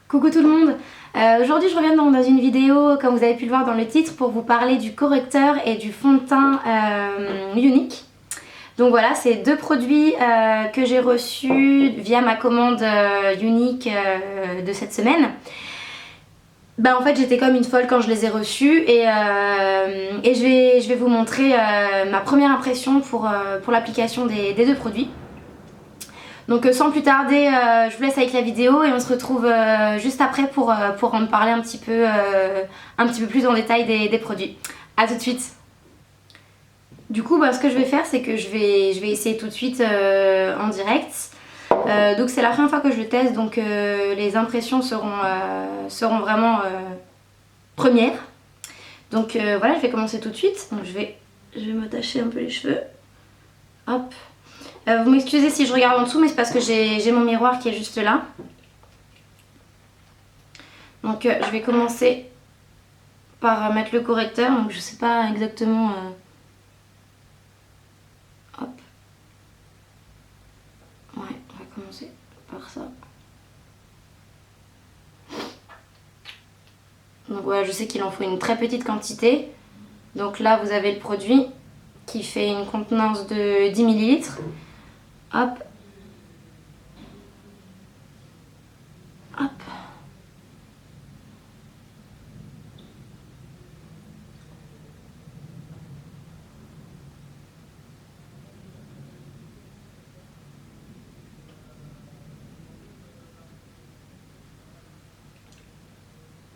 Coucou tout le monde. Aujourd'hui je reviens dans une vidéo, comme vous avez pu le voir dans le titre, pour vous parler du correcteur et du fond de teint Unique. Donc voilà, c'est deux produits que j'ai reçus via ma commande Unique de cette semaine. Bah en fait j'étais comme une folle quand je les ai reçus et je vais vous montrer ma première impression pour l'application des deux produits. Donc sans plus tarder, je vous laisse avec la vidéo et on se retrouve juste après pour en parler un petit peu plus en détail des produits. A tout de suite. Du coup, ce que je vais faire, c'est que je vais essayer tout de suite en direct. Donc c'est la première fois que je le teste, donc les impressions seront vraiment premières. Donc voilà, je vais commencer tout de suite. Donc je vais m'attacher un peu les cheveux. Hop. Vous m'excusez si je regarde en dessous, mais c'est parce que j'ai mon miroir qui est juste là. Donc je vais commencer par mettre le correcteur. Donc je sais pas exactement... Hop. Ouais, on va commencer par ça. Donc voilà, je sais qu'il en faut une très petite quantité. Donc là, vous avez le produit qui fait une contenance de 10 ml. Hop. Hop.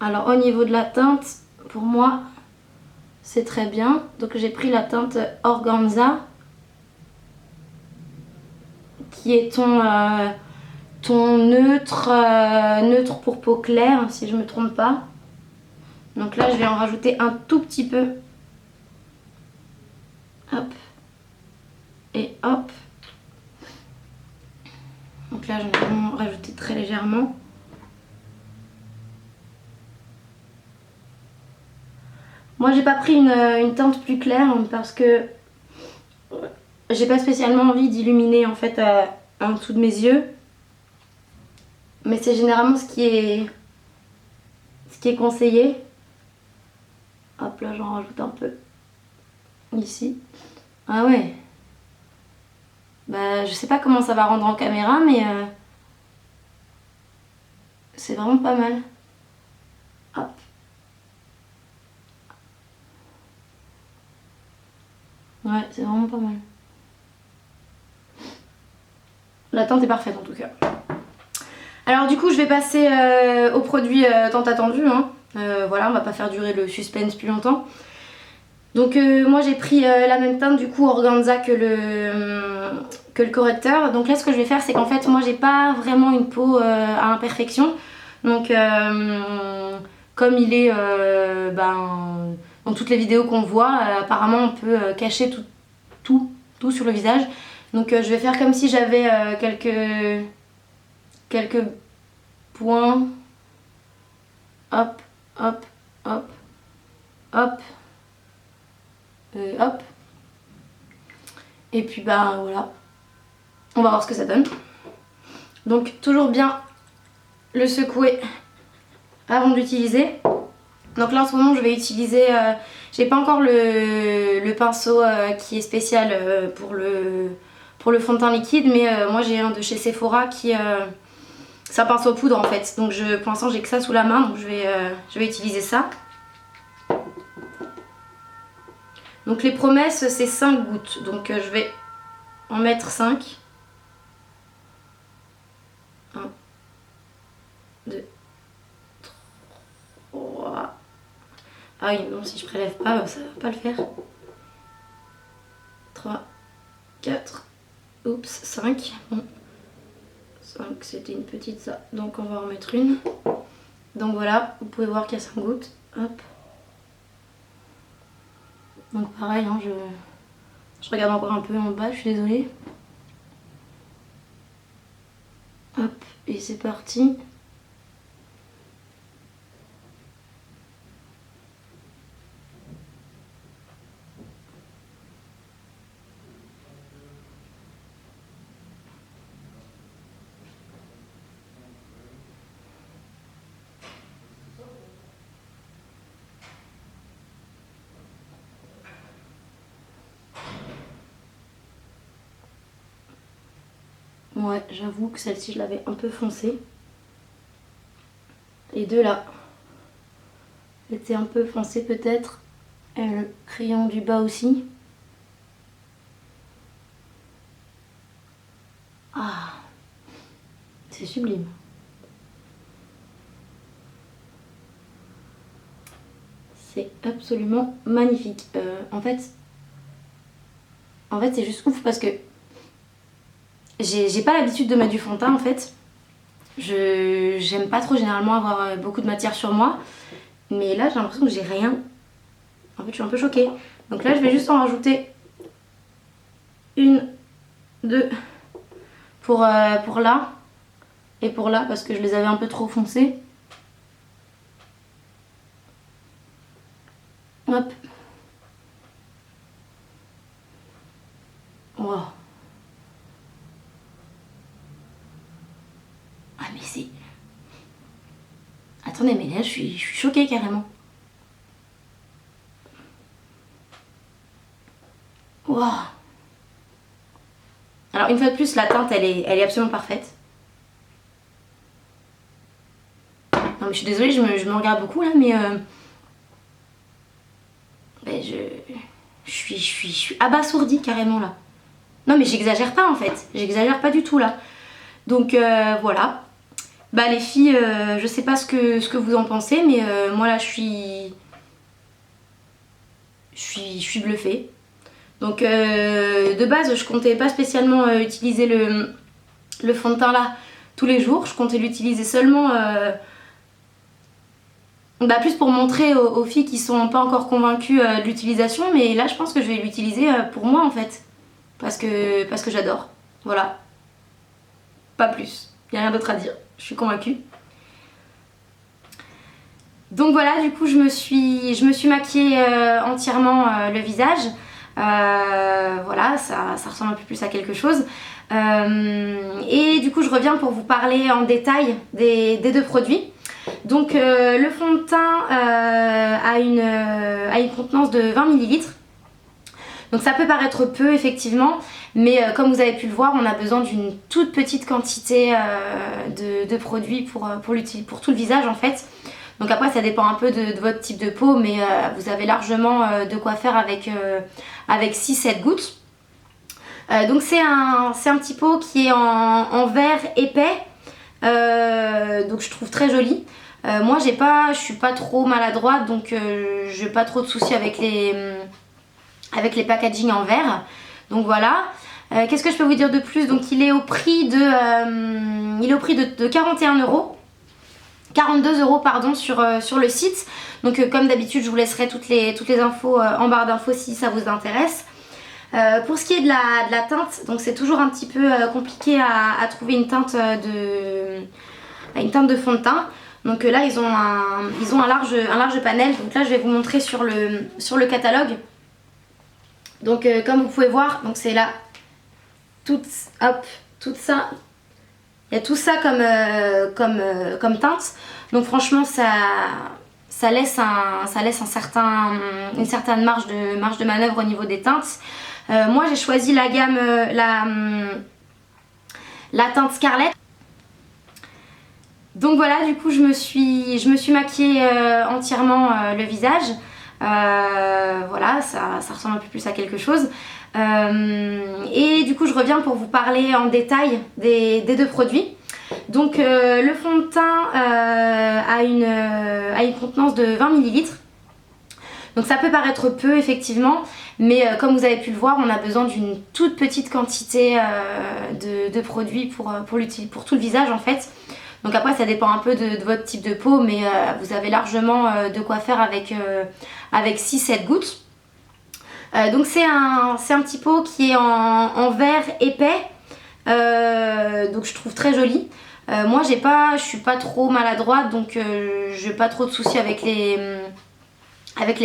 Alors au niveau de la teinte, pour moi, c'est très bien. Donc j'ai pris la teinte Organza, qui est ton neutre, neutre pour peau claire, si je me trompe pas. Donc là, je vais en rajouter un tout petit peu. Hop. Et hop. Donc là, je vais vraiment rajouter très légèrement. Moi, j'ai pas pris une teinte plus claire parce que j'ai pas spécialement envie d'illuminer en fait en dessous de mes yeux. Mais c'est généralement ce qui est conseillé. Hop, là, j'en rajoute un peu. Ici. Ah ouais. Bah, je sais pas comment ça va rendre en caméra, mais c'est vraiment pas mal. Hop. Ouais, c'est vraiment pas mal. La teinte est parfaite en tout cas. Alors du coup, je vais passer au produit tant attendu. Hein. Voilà, on va pas faire durer le suspense plus longtemps. Donc moi j'ai pris la même teinte du coup Organza que le correcteur. Donc là ce que je vais faire, c'est qu'en fait moi j'ai pas vraiment une peau à imperfection. Donc comme il est dans toutes les vidéos qu'on voit, apparemment on peut cacher tout sur le visage. Donc je vais faire comme si j'avais quelques points. Hop, hop, hop, hop. Hop. Et puis voilà. On va voir ce que ça donne. Donc toujours bien le secouer avant d'utiliser. Donc là en ce moment je vais utiliser... j'ai pas encore le pinceau qui est spécial pour le fond de teint liquide. Mais moi j'ai un de chez Sephora qui... c'est un pinceau poudre en fait. Donc pour l'instant j'ai que ça sous la main. Donc je vais utiliser ça. Donc les promesses c'est 5 gouttes. Donc je vais en mettre 5. 1, 2, 3. Ah oui, non, si je prélève pas, ça va pas le faire. 3, 4, oups, 5. Bon. 5, c'était une petite ça. Donc on va en mettre une. Donc voilà, vous pouvez voir qu'il y a 5 gouttes. Hop. Donc pareil, hein, je regarde encore un peu en bas, je suis désolée. Hop, et c'est parti. Ouais, j'avoue que celle-ci je l'avais un peu foncée. Les deux là étaient un peu foncés peut-être. Et le crayon du bas aussi. Ah, c'est sublime. C'est absolument magnifique. En fait c'est juste ouf parce que j'ai pas l'habitude de mettre du fond de teint en fait. J'aime pas trop généralement avoir beaucoup de matière sur moi. Mais là j'ai l'impression que j'ai rien. En fait je suis un peu choquée. Donc là je vais juste en rajouter une, deux pour là et pour là parce que je les avais un peu trop foncés. Hop. Wow. Ah mais c'est... Attendez, mais là je suis choquée carrément. Wow. Alors une fois de plus, la teinte elle est absolument parfaite. Non mais je suis désolée, je me regarde beaucoup là, mais je suis abasourdie carrément là. Non mais j'exagère pas en fait, j'exagère pas du tout là. Donc voilà. Bah les filles, je sais pas ce que vous en pensez, mais moi là je suis bluffée. Donc de base je comptais pas spécialement utiliser le fond de teint là tous les jours. Je comptais l'utiliser seulement plus pour montrer aux filles qui sont pas encore convaincues de l'utilisation. Mais là je pense que je vais l'utiliser pour moi en fait. Parce que j'adore. Voilà. Pas plus. Il n'y a rien d'autre à dire. Je suis convaincue. Donc voilà, du coup je me suis maquillée entièrement le visage. Voilà, ça ressemble un peu plus à quelque chose. Et du coup je reviens pour vous parler en détail des deux produits. Donc le fond de teint a une contenance de 20 ml. Donc ça peut paraître peu effectivement, mais comme vous avez pu le voir, on a besoin d'une toute petite quantité de produits pour tout le visage en fait. Donc après ça dépend un peu de votre type de peau, mais vous avez largement de quoi faire avec 6-7 gouttes. Donc c'est un petit pot qui est en verre épais, donc je trouve très joli. Moi je suis pas trop maladroite, donc j'ai pas trop de soucis avec les packaging en verre. Donc voilà. Qu'est-ce que je peux vous dire de plus? Donc il est au prix de 41 €. 42 € pardon sur le site. Donc comme d'habitude je vous laisserai toutes les infos en barre d'infos si ça vous intéresse. Pour ce qui est de la teinte, donc c'est toujours un petit peu compliqué à trouver une teinte de fond de teint. Donc là ils ont un large panel. Donc là je vais vous montrer sur le catalogue. Donc comme vous pouvez voir, donc c'est là tout ça. Il y a tout ça comme teinte. Donc franchement ça laisse une certaine marge de manœuvre au niveau des teintes. Moi j'ai choisi la gamme la teinte Scarlett. Donc voilà, du coup je me suis maquillée entièrement le visage. Voilà, ça ressemble un peu plus à quelque chose. Et du coup je reviens pour vous parler en détail des deux produits. Donc le fond de teint a une contenance de 20 ml. Donc ça peut paraître peu effectivement, mais comme vous avez pu le voir, on a besoin d'une toute petite quantité de produits pour tout le visage en fait. Donc après ça dépend un peu de votre type de peau, mais vous avez largement de quoi faire avec 6-7 gouttes. Donc c'est un petit pot qui est en verre épais, donc je trouve très joli. Moi je suis pas trop maladroite, donc j'ai pas trop de soucis avec les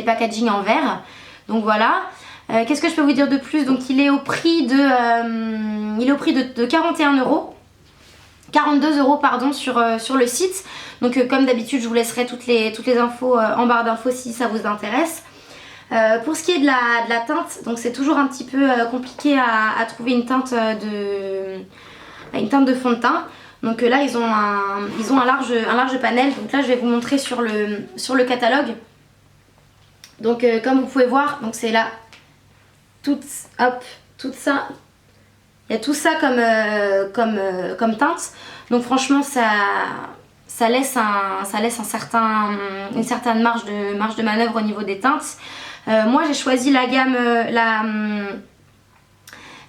packaging en verre. Donc voilà. Qu'est-ce que je peux vous dire de plus? Donc il est au prix de 41 €. 42 € pardon sur le site. Donc comme d'habitude je vous laisserai toutes les infos en barre d'infos si ça vous intéresse. Pour ce qui est de la teinte, donc c'est toujours un petit peu compliqué à trouver une teinte une teinte de fond de teint. Donc là ils ont un large panel, donc là je vais vous montrer sur le catalogue. Donc comme vous pouvez voir, donc c'est là tout ça, il y a tout ça comme teinte. Donc franchement ça laisse une certaine marge de manœuvre au niveau des teintes. Moi j'ai choisi la gamme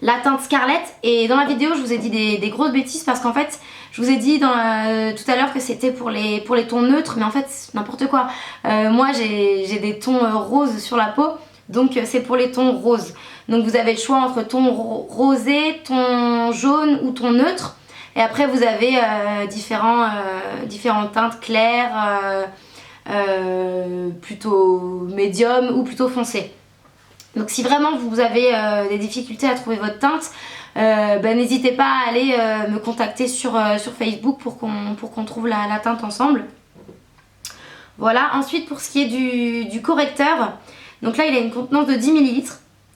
la teinte Scarlett, et dans la vidéo je vous ai dit des grosses bêtises parce qu'en fait je vous ai dit tout à l'heure que c'était pour les tons neutres, mais en fait c'est n'importe quoi. Moi j'ai des tons roses sur la peau, donc c'est pour les tons roses. Donc vous avez le choix entre ton rosé, ton jaune ou ton neutre. Et après vous avez différentes teintes claires, plutôt médium ou plutôt foncées. Donc si vraiment vous avez des difficultés à trouver votre teinte, n'hésitez pas à aller me contacter sur Facebook pour qu'on trouve la teinte ensemble. Voilà, ensuite pour ce qui est du correcteur, donc là il a une contenance de 10 ml.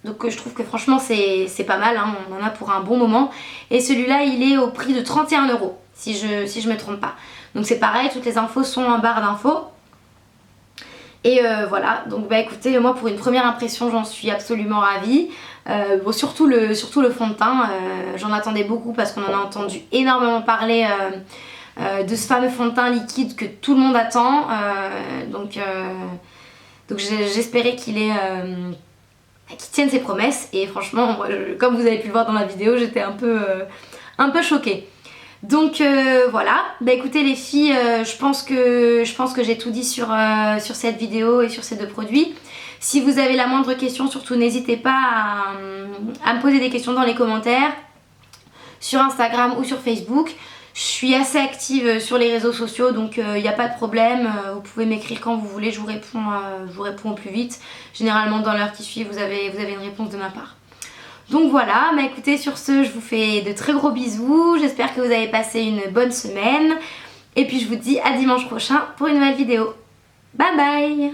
Donc je trouve que franchement c'est pas mal, hein, on en a pour un bon moment. Et celui-là il est au prix de 31 €, si je me trompe pas. Donc c'est pareil, toutes les infos sont en barre d'infos. Et voilà, donc bah écoutez, moi pour une première impression j'en suis absolument ravie. Bon, surtout le fond de teint, j'en attendais beaucoup parce qu'on en a entendu énormément parler de ce fameux fond de teint liquide que tout le monde attend. Donc j'espérais qu'il tienne ses promesses, et franchement comme vous avez pu le voir dans la vidéo, j'étais un peu choquée. Donc voilà, bah écoutez les filles, je pense que j'ai tout dit sur cette vidéo et sur ces deux produits. Si vous avez la moindre question, surtout n'hésitez pas à me poser des questions dans les commentaires, sur Instagram ou sur Facebook. Je suis assez active sur les réseaux sociaux, donc il n'y a pas de problème, vous pouvez m'écrire quand vous voulez, je vous réponds au plus vite. Généralement dans l'heure qui suit, vous avez une réponse de ma part. Donc voilà, bah écoutez, sur ce, je vous fais de très gros bisous, j'espère que vous avez passé une bonne semaine. Et puis je vous dis à dimanche prochain pour une nouvelle vidéo. Bye bye!